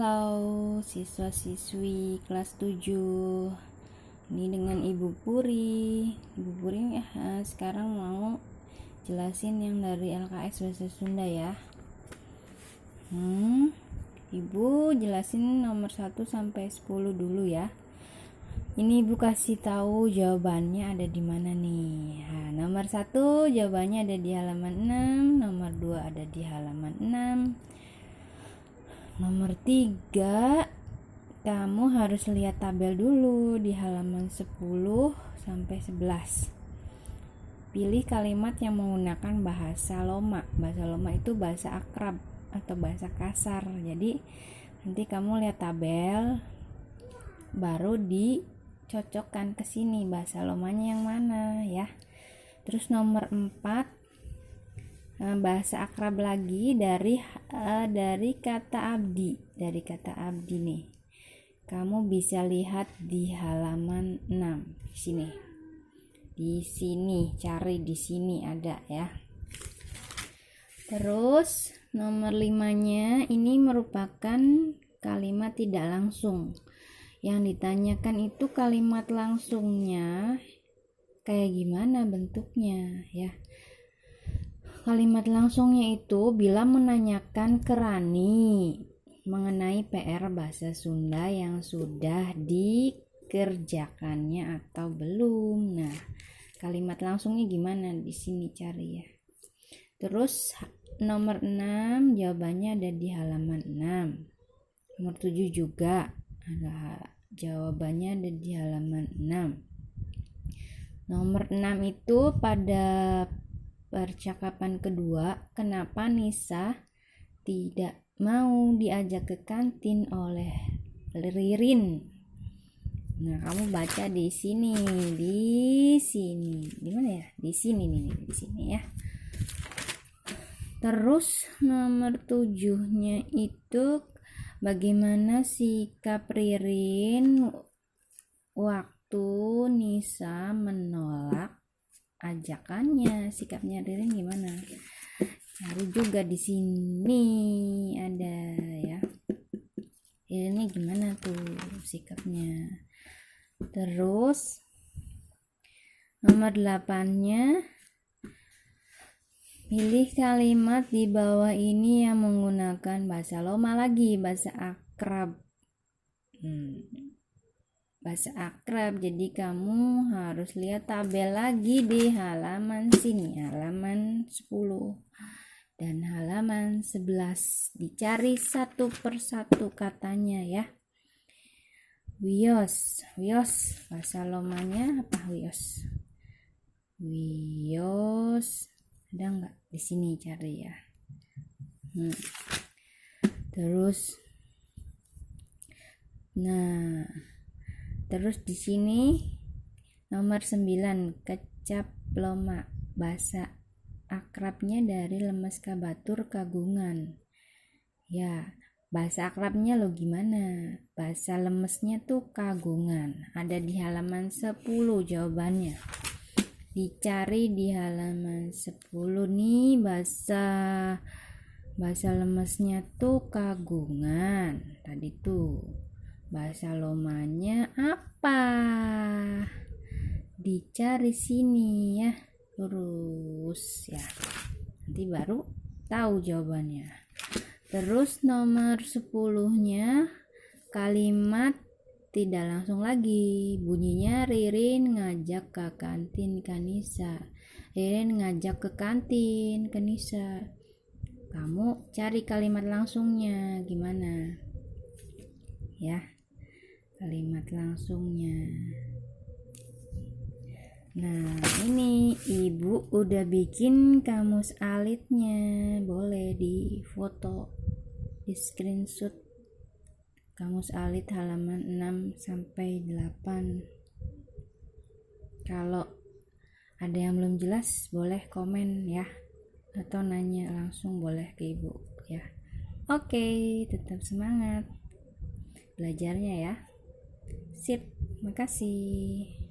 Halo siswa-siswi kelas 7. Ini dengan Ibu Puri. Ibu Puri sekarang mau jelasin yang dari LKS Bahasa Sunda ya. Ibu jelasin nomor 1 sampai 10 dulu ya. Ini Ibu kasih tahu jawabannya ada di mana nih. Nomor 1 jawabannya ada di halaman 6, nomor 2 ada di halaman 6. Nomor 3 kamu harus lihat tabel dulu di halaman 10 sampai 11. Pilih kalimat yang menggunakan bahasa Loma. Bahasa Loma itu bahasa akrab atau bahasa kasar. Jadi nanti kamu lihat tabel baru dicocokkan ke sini bahasa Lomanya yang mana ya. Terus nomor 4 bahasa akrab lagi dari kata abdi. Dari kata abdi nih. Kamu bisa lihat di halaman 6 sini. Di sini, cari di sini ada ya. Terus nomor 5-nya ini merupakan kalimat tidak langsung. Yang ditanyakan itu kalimat langsungnya kayak gimana bentuknya ya. Kalimat langsungnya itu bila menanyakan ke Rani mengenai PR bahasa Sunda yang sudah dikerjakannya atau belum. Nah, kalimat langsungnya gimana di sini cari ya. Terus nomor 6 jawabannya ada di halaman 6. Nomor 7 juga ada jawabannya ada di halaman 6. Nomor 6 itu pada percakapan kedua, kenapa Nisa tidak mau diajak ke kantin oleh Ririn? Nah, kamu baca di sini, di mana ya? Di sini ya. Terus nomor 7-nya itu bagaimana sikap Ririn waktu Nisa menolak ajakannya, sikapnya Ririn gimana? Cari juga di sini ada ya. Ini gimana tuh sikapnya? Terus nomor 8-nya pilih kalimat di bawah ini yang menggunakan bahasa Loma lagi, bahasa akrab. Bahasa akrab, jadi kamu harus lihat tabel lagi di halaman sini, halaman 10 dan halaman 11. Dicari satu persatu katanya ya. Wios bahasa Lomanya apa wios? Wios ada nggak di sini cari ya. Terus terus di sini nomor 9 kecap Loma, bahasa akrabnya dari lemes kabatur kagungan. Ya, bahasa akrabnya lo gimana? Bahasa lemesnya tuh kagungan. Ada di halaman 10 jawabannya. Dicari di halaman 10 nih bahasa lemesnya tuh kagungan. Tadi tuh bahasa Lomanya apa? Dicari sini ya, terus ya. Nanti baru tahu jawabannya. Terus nomor 10-nya kalimat tidak langsung lagi. Bunyinya Ririn ngajak ke kantin Kanisa. Ririn ngajak ke kantin Kanisa. Kamu cari kalimat langsungnya gimana? Ya. Kalimat langsungnya. Nah, ini Ibu udah bikin kamus alitnya. Boleh di foto, di screenshot. Kamus alit halaman 6 sampai 8. Kalau ada yang belum jelas boleh komen ya, atau nanya langsung boleh ke Ibu ya. Oke, tetap semangat belajarnya ya. Sip, makasih.